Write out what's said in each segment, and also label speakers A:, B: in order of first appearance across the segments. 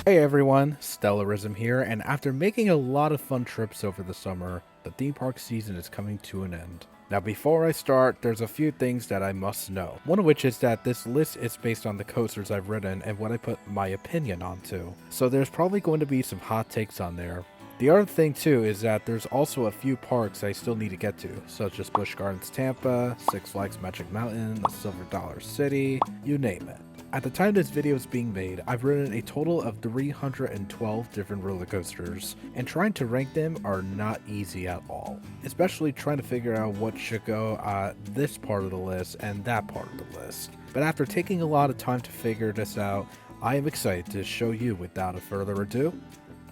A: Hey everyone, Stellarism here, and after making a lot of fun trips over the summer, the theme park season is coming to an end. Now before I start, there's a few things that I must know. One of which is that this list is based on the coasters I've ridden and what I put my opinion onto. So there's probably going to be some hot takes on there. The other thing too is that there's also a few parks I still need to get to, such as Busch Gardens Tampa, Six Flags Magic Mountain, Silver Dollar City, you name it. At the time this video is being made, I've ridden a total of 312 different roller coasters, and trying to rank them are not easy at all. Especially trying to figure out what should go at this part of the list and that part of the list. But after taking a lot of time to figure this out, I am excited to show you without a further ado,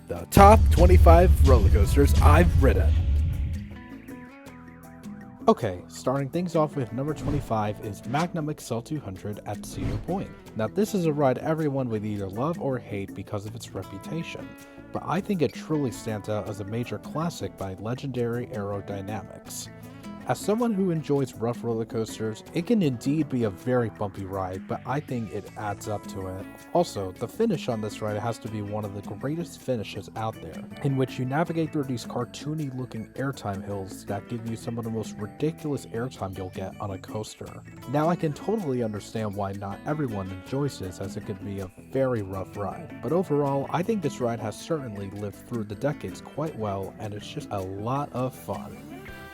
A: the top 25 roller coasters I've ridden. Okay, starting things off with number 25 is Magnum XL200 at Cedar Point. Now this is a ride everyone would either love or hate because of its reputation, but I think it truly stands out as a major classic by legendary aerodynamics. As someone who enjoys rough roller coasters, it can indeed be a very bumpy ride, but I think it adds up to it. Also, the finish on this ride has to be one of the greatest finishes out there, in which you navigate through these cartoony looking airtime hills that give you some of the most ridiculous airtime you'll get on a coaster. Now I can totally understand why not everyone enjoys this, as it could be a very rough ride, but overall I think this ride has certainly lived through the decades quite well, and it's just a lot of fun.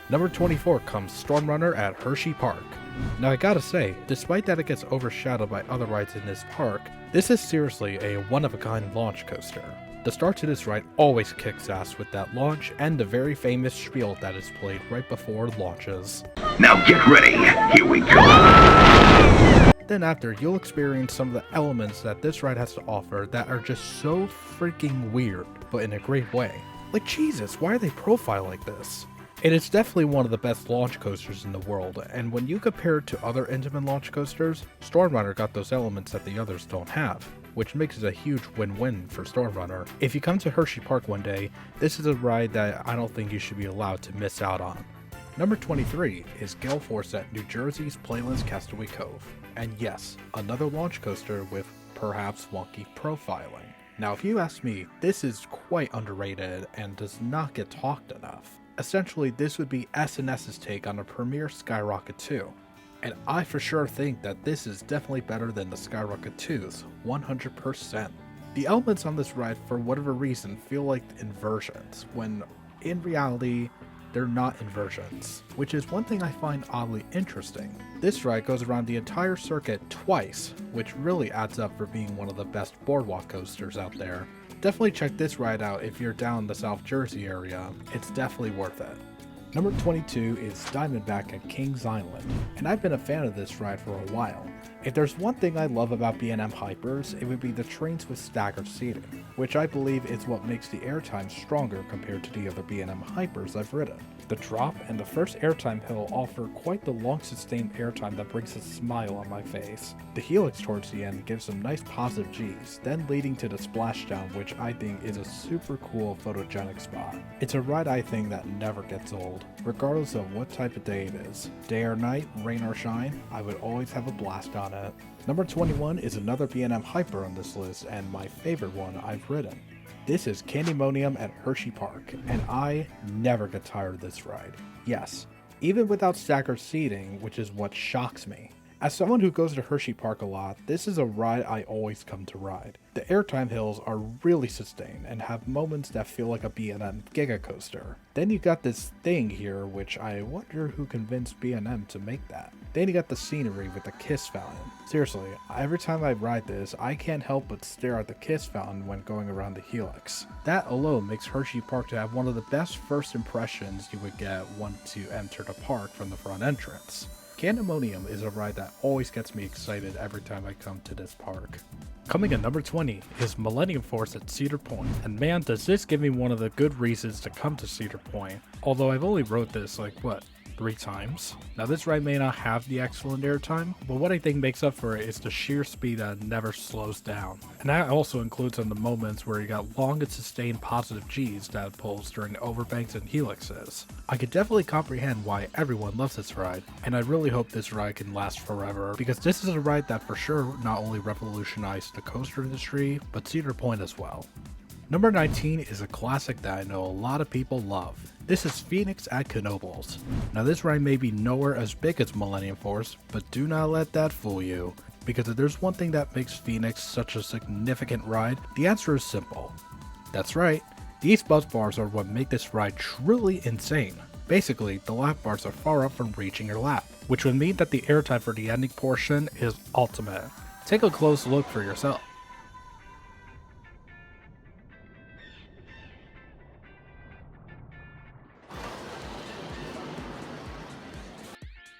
A: Number 24 comes Storm Runner at Hersheypark. Now I gotta say, despite that it gets overshadowed by other rides in this park, this is seriously a one-of-a-kind launch coaster. The start to this ride always kicks ass with that launch and the very famous spiel that is played right before launches.
B: Now get ready, here we go!
A: Then after, you'll experience some of the elements that this ride has to offer that are just so freaking weird, but in a great way. Like Jesus, why are they profiled like this? It is definitely one of the best launch coasters in the world, and when you compare it to other Intamin launch coasters, Storm Runner got those elements that the others don't have, which makes it a huge win-win for Storm Runner. If you come to Hersheypark one day, this is a ride that I don't think you should be allowed to miss out on. Number 23 is Gail Force at New Jersey's Playland's Castaway Cove, and yes, another launch coaster with perhaps wonky profiling. Now if you ask me, this is quite underrated and does not get talked enough. Essentially, this would be S&S's take on a premier Skyrocket 2, and I for sure think that this is definitely better than the Skyrocket 2's, 100%. The elements on this ride, for whatever reason, feel like inversions, when in reality, they're not inversions, which is one thing I find oddly interesting. This ride goes around the entire circuit twice, which really adds up for being one of the best boardwalk coasters out there. Definitely check this ride out if you're down the South Jersey area, it's definitely worth it. Number 22 is Diamondback at Kings Island, and I've been a fan of this ride for a while. If there's one thing I love about B&M Hypers, it would be the trains with staggered seating, which I believe is what makes the airtime stronger compared to the other B&M Hypers I've ridden. The drop and the first airtime hill offer quite the long sustained airtime that brings a smile on my face. The helix towards the end gives some nice positive G's, then leading to the splashdown, which I think is a super cool photogenic spot. It's a ride I think that never gets old, regardless of what type of day it is. Day or night, rain or shine, I would always have a blast on it. Number 21 is another B&M Hyper on this list, and my favorite one I've ridden. This is Candymanium at Hersheypark, and I never get tired of this ride. Yes, even without staggered seating, which is what shocks me. As someone who goes to Hersheypark a lot, this is a ride I always come to ride. The airtime hills are really sustained and have moments that feel like a B&M Giga Coaster. Then you got this thing here, which I wonder who convinced B&M to make that. Then you got the scenery with the Kiss Fountain. Seriously, every time I ride this, I can't help but stare at the Kiss Fountain when going around the helix. That alone makes Hersheypark to have one of the best first impressions you would get once you enter the park from the front entrance. Candymanium is a ride that always gets me excited every time I come to this park. Coming at number 20 is Millennium Force at Cedar Point, and man does this give me one of the good reasons to come to Cedar Point, although I've only rode this like 3 times. Now this ride may not have the excellent airtime, but what I think makes up for it is the sheer speed that never slows down. And that also includes in the moments where you got long and sustained positive G's that it pulls during overbanks and helixes. I could definitely comprehend why everyone loves this ride, and I really hope this ride can last forever, because this is a ride that for sure not only revolutionized the coaster industry, but Cedar Point as well. Number 19 is a classic that I know a lot of people love. This is Phoenix at Knoebels. Now this ride may be nowhere as big as Millennium Force, but do not let that fool you. Because if there's one thing that makes Phoenix such a significant ride, the answer is simple. That's right, these buzz bars are what make this ride truly insane. Basically, the lap bars are far up from reaching your lap, which would mean that the airtime for the ending portion is ultimate. Take a close look for yourself.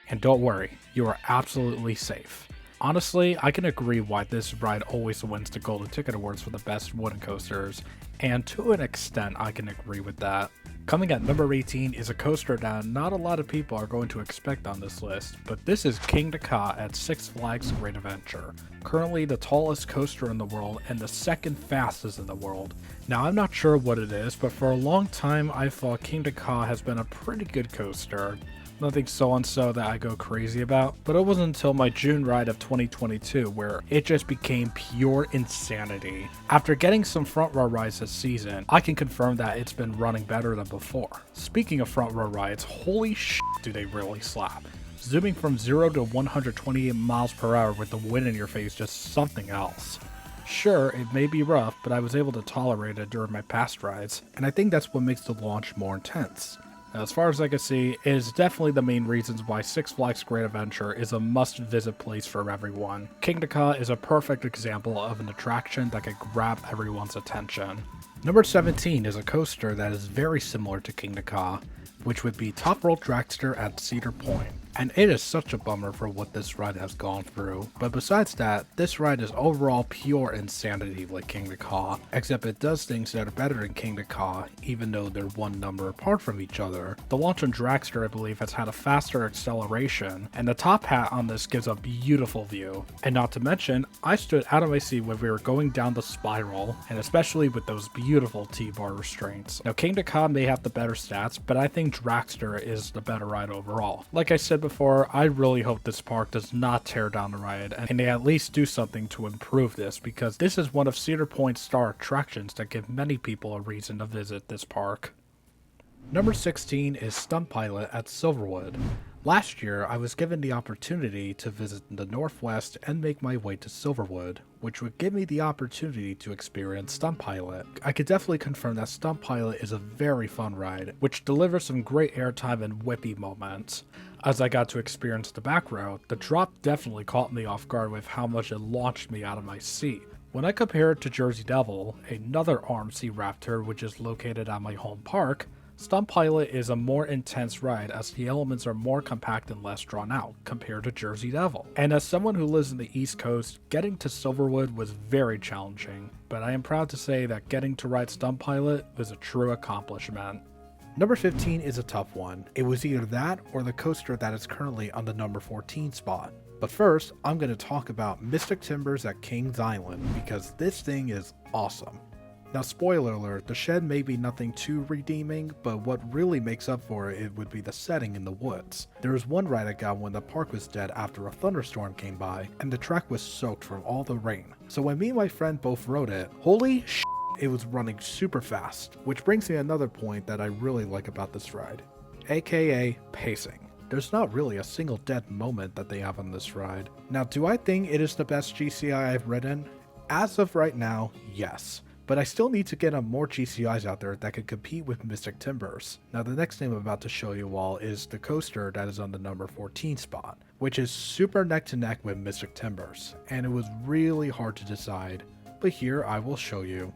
A: And don't worry, you are absolutely safe. Honestly, I can agree why this ride always wins the Golden Ticket Awards for the best wooden coasters, and to an extent I can agree with that. Coming at number 18 is a coaster that not a lot of people are going to expect on this list, but this is Kingda Ka at Six Flags Great Adventure. Currently the tallest coaster in the world and the second fastest in the world. Now I'm not sure what it is, but for a long time I thought Kingda Ka has been a pretty good coaster. Nothing so-and-so that I go crazy about, but it wasn't until my June ride of 2022 where it just became pure insanity. After getting some front row rides this season, I can confirm that it's been running better than before. Speaking of front row rides, holy shit do they really slap. Zooming from 0 to 128 miles per hour with the wind in your face just something else. Sure, it may be rough, but I was able to tolerate it during my past rides, and I think that's what makes the launch more intense. Now, as far as I can see, it is definitely the main reasons why Six Flags Great Adventure is a must-visit place for everyone. Kingda Ka is a perfect example of an attraction that can grab everyone's attention. Number 17 is a coaster that is very similar to Kingda Ka, which would be Top World Dragster at Cedar Point. And it is such a bummer for what this ride has gone through. But besides that, this ride is overall pure insanity like Kingda Ka, except it does things that are better than Kingda Ka, even though they're one number apart from each other. The launch on Dragster, I believe, has had a faster acceleration, and the top hat on this gives a beautiful view. And not to mention, I stood out of my seat when we were going down the spiral, and especially with those beautiful T-bar restraints. Now Kingda Ka may have the better stats, but I think Dragster is the better ride overall. Like I said before, I really hope this park does not tear down the ride, and they at least do something to improve this, because this is one of Cedar Point's star attractions that give many people a reason to visit this park. Number 16 is Stunt Pilot at Silverwood. Last year, I was given the opportunity to visit the Northwest and make my way to Silverwood, which would give me the opportunity to experience Stunt Pilot. I could definitely confirm that Stunt Pilot is a very fun ride, which delivers some great airtime and whippy moments. As I got to experience the back row, the drop definitely caught me off guard with how much it launched me out of my seat. When I compare it to Jersey Devil, another RMC Raptor which is located at my home park, Stunt Pilot is a more intense ride as the elements are more compact and less drawn out compared to Jersey Devil. And as someone who lives in the East Coast, getting to Silverwood was very challenging, but I am proud to say that getting to ride Stunt Pilot was a true accomplishment. Number 15 is a tough one. It was either that or the coaster that is currently on the number 14 spot. But first, I'm going to talk about Mystic Timbers at Kings Island because this thing is awesome. Now, spoiler alert, the shed may be nothing too redeeming, but what really makes up for it would be the setting in the woods. There was one ride I got when the park was dead after a thunderstorm came by, and the track was soaked from all the rain. So when me and my friend both rode it, holy shit, it was running super fast. Which brings me to another point that I really like about this ride, aka pacing. There's not really a single dead moment that they have on this ride. Now, do I think it is the best GCI I've ridden? As of right now, yes. But I still need to get more GCIs out there that can compete with Mystic Timbers. Now the next thing I'm about to show you all is the coaster that is on the number 14 spot, which is super neck to neck with Mystic Timbers, and it was really hard to decide, but here I will show you.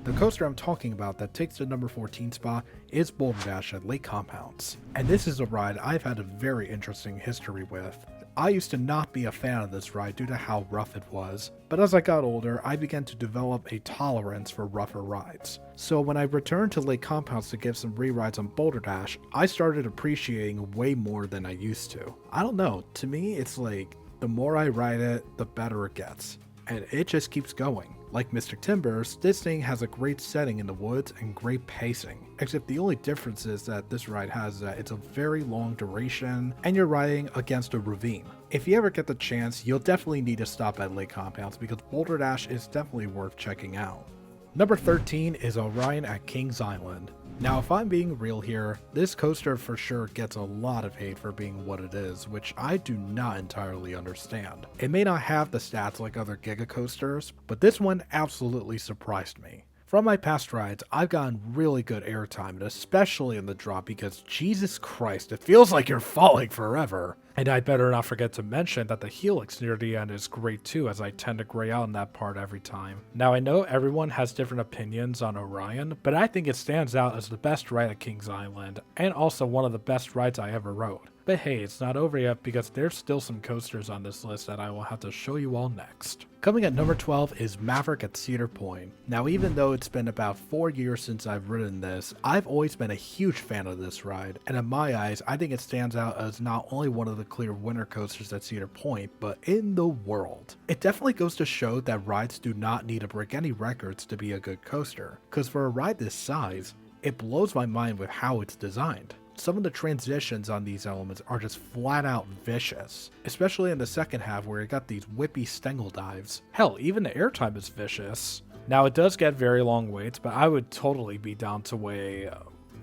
A: The coaster I'm talking about that takes the number 14 spot is Boulder Dash at Lake Compounds, and this is a ride I've had a very interesting history with. I used to not be a fan of this ride due to how rough it was, but as I got older, I began to develop a tolerance for rougher rides. So when I returned to Lake Compounds to give some re-rides on Boulder Dash, I started appreciating way more than I used to. I don't know, to me it's like, the more I ride it, the better it gets. And it just keeps going. Like Mystic Timbers, this thing has a great setting in the woods and great pacing. Except the only difference is that this ride has that it's a very long duration and you're riding against a ravine. If you ever get the chance, you'll definitely need to stop at Lake Compounds because Boulder Dash is definitely worth checking out. Number 13 is Orion at Kings Island. Now, if I'm being real here, this coaster for sure gets a lot of hate for being what it is, which I do not entirely understand. It may not have the stats like other Giga coasters, but this one absolutely surprised me. From my past rides, I've gotten really good airtime, and especially in the drop because Jesus Christ, it feels like you're falling forever. And I better not forget to mention that the helix near the end is great too, as I tend to gray out in that part every time. Now I know everyone has different opinions on Orion, but I think it stands out as the best ride at Kings Island, and also one of the best rides I ever rode. But hey, it's not over yet because there's still some coasters on this list that I will have to show you all next. Coming at number 12 is Maverick at Cedar Point. Now even though it's been about 4 years since I've ridden this, I've always been a huge fan of this ride, and in my eyes, I think it stands out as not only one of the clear winner coasters at Cedar Point, but in the world. It definitely goes to show that rides do not need to break any records to be a good coaster, because for a ride this size, it blows my mind with how it's designed. Some of the transitions on these elements are just flat out vicious, especially in the second half where you got these whippy Stengel dives. Hell, even the airtime is vicious. Now it does get very long waits, but I would totally be down to wait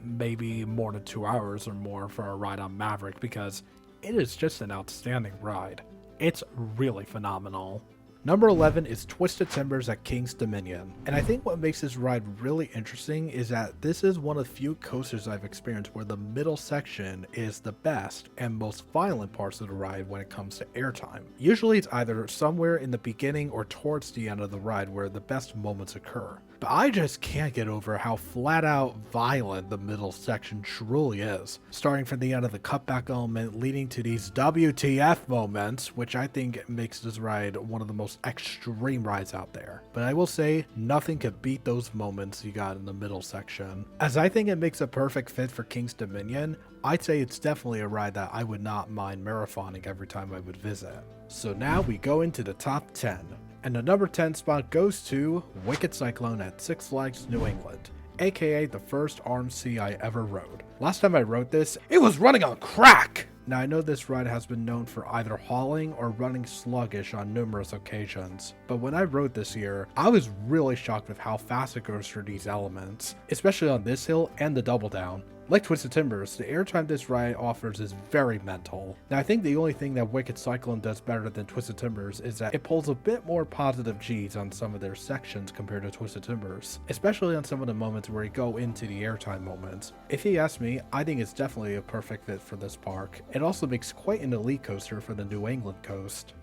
A: maybe more than 2 hours or more for a ride on Maverick because it is just an outstanding ride. It's really phenomenal. Number 11 is Twisted Timbers at King's Dominion, and I think what makes this ride really interesting is that this is one of the few coasters I've experienced where the middle section is the best and most violent parts of the ride when it comes to airtime. Usually it's either somewhere in the beginning or towards the end of the ride where the best moments occur. But I just can't get over how flat out violent the middle section truly is. Starting from the end of the cutback element leading to these WTF moments, which I think makes this ride one of the most extreme rides out there. But I will say, nothing could beat those moments you got in the middle section. As I think it makes a perfect fit for King's Dominion, I'd say it's definitely a ride that I would not mind marathoning every time I would visit. So now we go into the top 10. And the number 10 spot goes to Wicked Cyclone at Six Flags New England, aka the first RMC I ever rode. Last time I rode this, it was running on crack! Now I know this ride has been known for either hauling or running sluggish on numerous occasions, but when I rode this year, I was really shocked with how fast it goes through these elements, especially on this hill and the double down. Like Twisted Timbers, the airtime this ride offers is very mental. Now I think the only thing that Wicked Cyclone does better than Twisted Timbers is that it pulls a bit more positive G's on some of their sections compared to Twisted Timbers, especially on some of the moments where you go into the airtime moments. If you ask me, I think it's definitely a perfect fit for this park. It also makes quite an elite coaster for the New England coast.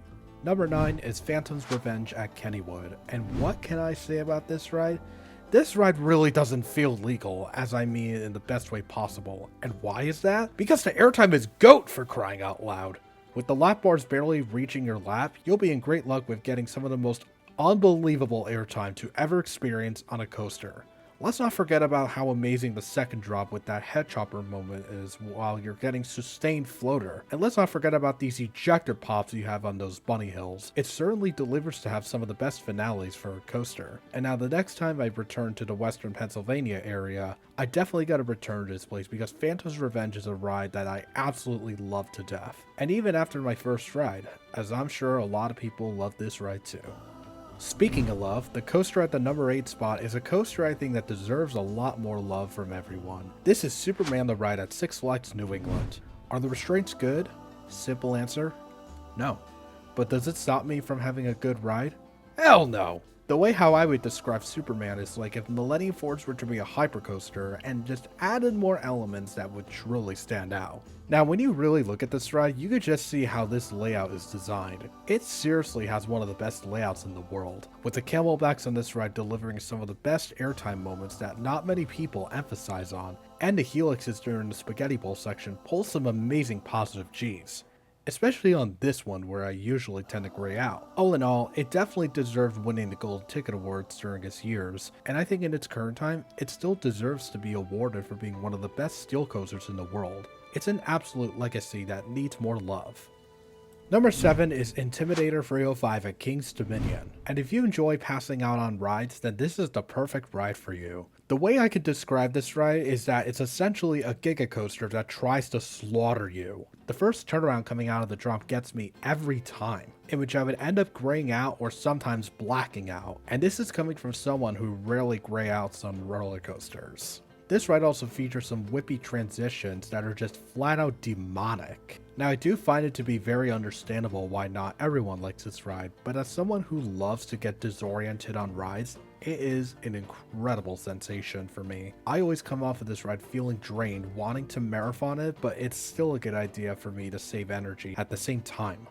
A: Number 9 is Phantom's Revenge at Kennywood, and what can I say about this ride? This ride really doesn't feel legal, as I mean in the best way possible. And why is that? Because the airtime is GOAT, for crying out loud. With the lap bars barely reaching your lap, you'll be in great luck with getting some of the most unbelievable airtime to ever experience on a coaster. Let's not forget about how amazing the second drop with that head chopper moment is while you're getting sustained floater. And let's not forget about these ejector pops you have on those bunny hills. It certainly delivers to have some of the best finales for a coaster. And now the next time I return to the Western Pennsylvania area, I definitely gotta return to this place because Phantom's Revenge is a ride that I absolutely love to death. And even after my first ride, as I'm sure a lot of people love this ride too. Speaking of love, the coaster at the number 8 spot is a coaster I think that deserves a lot more love from everyone. This is Superman the Ride at Six Flags New England. Are the restraints good? Simple answer, no. But does it stop me from having a good ride? Hell no! The way how I would describe Superman is like if Millennium Force were to be a hypercoaster and just added more elements that would truly stand out. Now when you really look at this ride, you could just see how this layout is designed. It seriously has one of the best layouts in the world, with the camelbacks on this ride delivering some of the best airtime moments that not many people emphasize on, and the helixes during the Spaghetti Bowl section pull some amazing positive G's. especially on this one where I usually tend to gray out. All in all, it definitely deserved winning the Golden Ticket Awards during its years, and I think in its current time, it still deserves to be awarded for being one of the best steel coasters in the world. It's an absolute legacy that needs more love. Number 7 is Intimidator 305 at Kingdymanium, and if you enjoy passing out on rides, then this is the perfect ride for you. The way I could describe this ride is that it's essentially a giga coaster that tries to slaughter you. The first turnaround coming out of the drop gets me every time, in which I would end up graying out or sometimes blacking out, and this is coming from someone who rarely gray outs on roller coasters. This ride also features some whippy transitions that are just flat out demonic. Now I do find it to be very understandable why not everyone likes this ride, but as someone who loves to get disoriented on rides, it is an incredible sensation for me. I always come off of this ride feeling drained, wanting to marathon it, but it's still a good idea for me to save energy at the same time.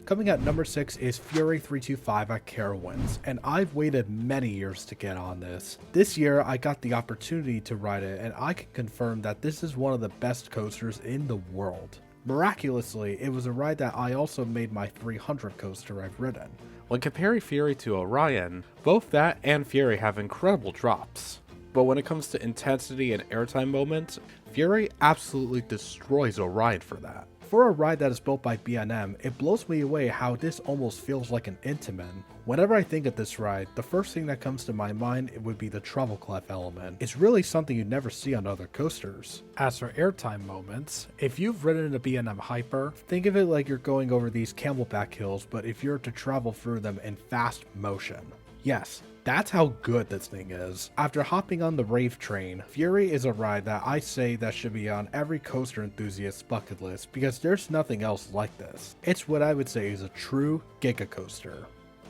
A: Coming at number 6 is Fury 325 at Carowinds, and I've waited many years to get on this. This year I got the opportunity to ride it, and I can confirm that this is one of the best coasters in the world. Miraculously, it was a ride that I also made my 300 coaster I've ridden.
C: When comparing Fury to Orion, both that and Fury have incredible drops. But when it comes to intensity and airtime moments, Fury absolutely destroys Orion for that. For a ride that is built by B&M, it blows me away how this almost feels like an Intamin. Whenever I think of this ride, the first thing that comes to my mind would be the treble clef element. It's really something you never see on other coasters. As for airtime moments, if you've ridden a B&M Hyper, think of it like you're going over these camelback hills, but if you're to travel through them in fast motion. Yes, that's how good this thing is. After hopping on the rave train, Fury is a ride that I say that should be on every coaster enthusiast's bucket list because there's nothing else like this. It's what I would say is a true giga coaster.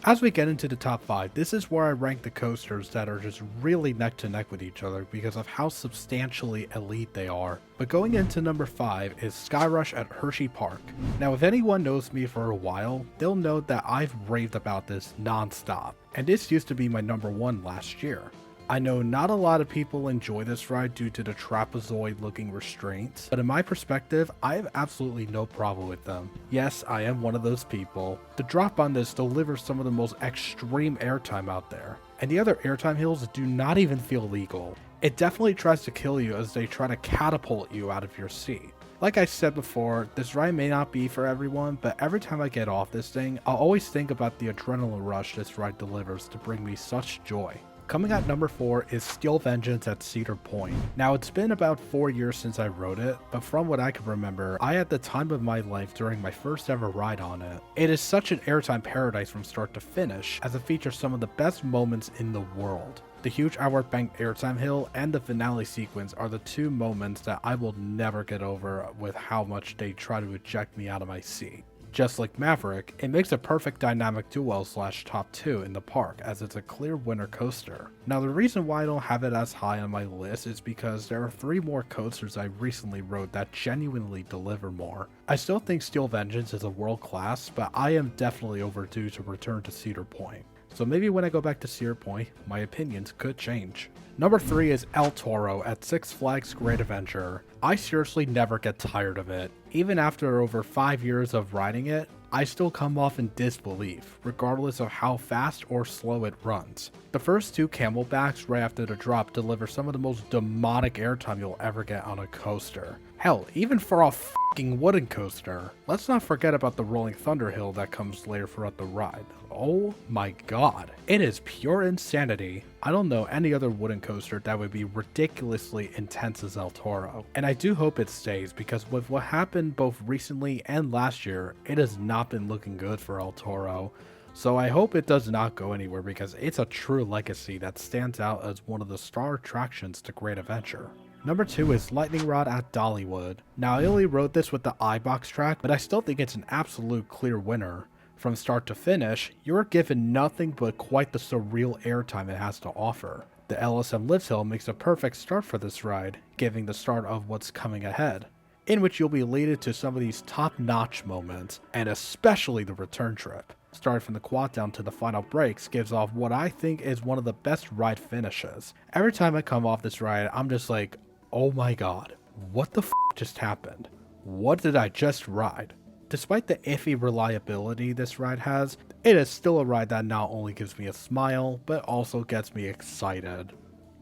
C: As we get into the top 5, this is where I rank the coasters that are just really neck to neck with each other because of how substantially elite they are. But going into number 5 is Skyrush at Hersheypark. Now if anyone knows me for a while, they'll know that I've raved about this non-stop, and this used to be my number 1 last year. I know not a lot of people enjoy this ride due to the trapezoid looking restraints, but in my perspective, I have absolutely no problem with them. Yes, I am one of those people. The drop on this delivers some of the most extreme airtime out there, and the other airtime hills do not even feel legal. It definitely tries to kill you as they try to catapult you out of your seat. Like I said before, this ride may not be for everyone, but every time I get off this thing, I'll always think about the adrenaline rush this ride delivers to bring me such joy. Coming at number 4 is Steel Vengeance at Cedar Point. Now it's been about 4 years since I rode it, but from what I can remember, I had the time of my life during my first ever ride on it. It is such an airtime paradise from start to finish, as it features some of the best moments in the world. The huge outward banked airtime hill and the finale sequence are the 2 moments that I will never get over with how much they try to eject me out of my seat. Just like Maverick, it makes a perfect dynamic duo / top 2 in the park as it's a clear winner coaster. Now the reason why I don't have it as high on my list is because there are 3 more coasters I recently rode that genuinely deliver more. I still think Steel Vengeance is a world class, but I am definitely overdue to return to Cedar Point. So maybe when I go back to Cedar Point, my opinions could change. Number 3 is El Toro at Six Flags Great Adventure. I seriously never get tired of it. Even after over 5 years of riding it, I still come off in disbelief, regardless of how fast or slow it runs. The first 2 camelbacks right after the drop deliver some of the most demonic airtime you'll ever get on a coaster. Hell, even for a f***ing wooden coaster. Let's not forget about the Rolling Thunder Hill that comes later throughout the ride. Oh my god. It is pure insanity. I don't know any other wooden coaster that would be ridiculously intense as El Toro. And I do hope it stays because with what happened both recently and last year, it has not been looking good for El Toro. So I hope it does not go anywhere because it's a true legacy that stands out as one of the star attractions to Great Adventure. Number 2 is Lightning Rod at Dollywood. Now I only rode this with the iBox track, but I still think it's an absolute clear winner. From start to finish, you are given nothing but quite the surreal airtime it has to offer. The LSM Lift Hill makes a perfect start for this ride, giving the start of what's coming ahead, in which you'll be leaded to some of these top-notch moments, and especially the return trip. Starting from the quad down to the final brakes gives off what I think is one of the best ride finishes. Every time I come off this ride, I'm just like, oh my god, what the f just happened? What did I just ride?
A: Despite the iffy reliability this ride has, it is still a ride that not only gives me a smile, but also gets me excited.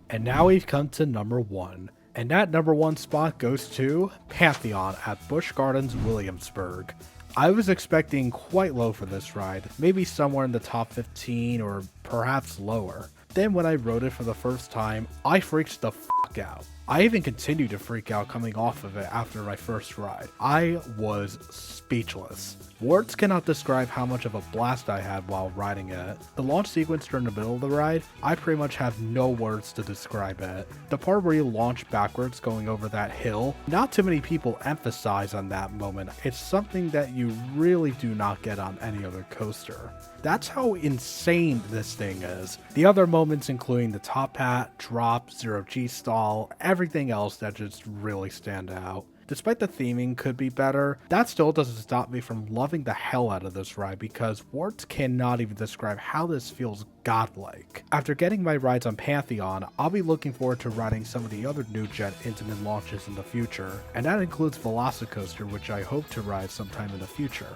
A: And now we've come to number 1. And that number 1 spot goes to Pantheon at Busch Gardens Williamsburg. I was expecting quite low for this ride, maybe somewhere in the top 15 or perhaps lower. Then when I rode it for the first time, I freaked the fuck out. I even continued to freak out coming off of it after my first ride. I was speechless. Words cannot describe how much of a blast I had while riding it. The launch sequence during the middle of the ride, I pretty much have no words to describe it. The part where you launch backwards going over that hill, not too many people emphasize on that moment. It's something that you really do not get on any other coaster. That's how insane this thing is. The other moments including the top hat, drop, zero G stall, everything else that just really stand out. Despite the theming could be better, that still doesn't stop me from loving the hell out of this ride because words cannot even describe how this feels godlike. After getting my rides on Pantheon, I'll be looking forward to riding some of the other new Jet Intamin launches in the future, and that includes Velocicoaster, which I hope to ride sometime in the future.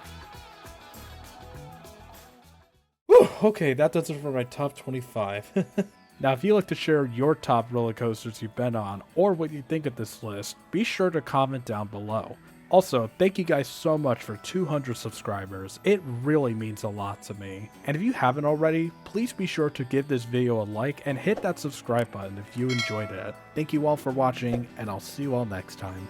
A: Whew, okay, that does it for my top 25. Now, if you'd like to share your top roller coasters you've been on, or what you think of this list, be sure to comment down below. Also, thank you guys so much for 200 subscribers. It really means a lot to me. And if you haven't already, please be sure to give this video a like and hit that subscribe button if you enjoyed it. Thank you all for watching, and I'll see you all next time.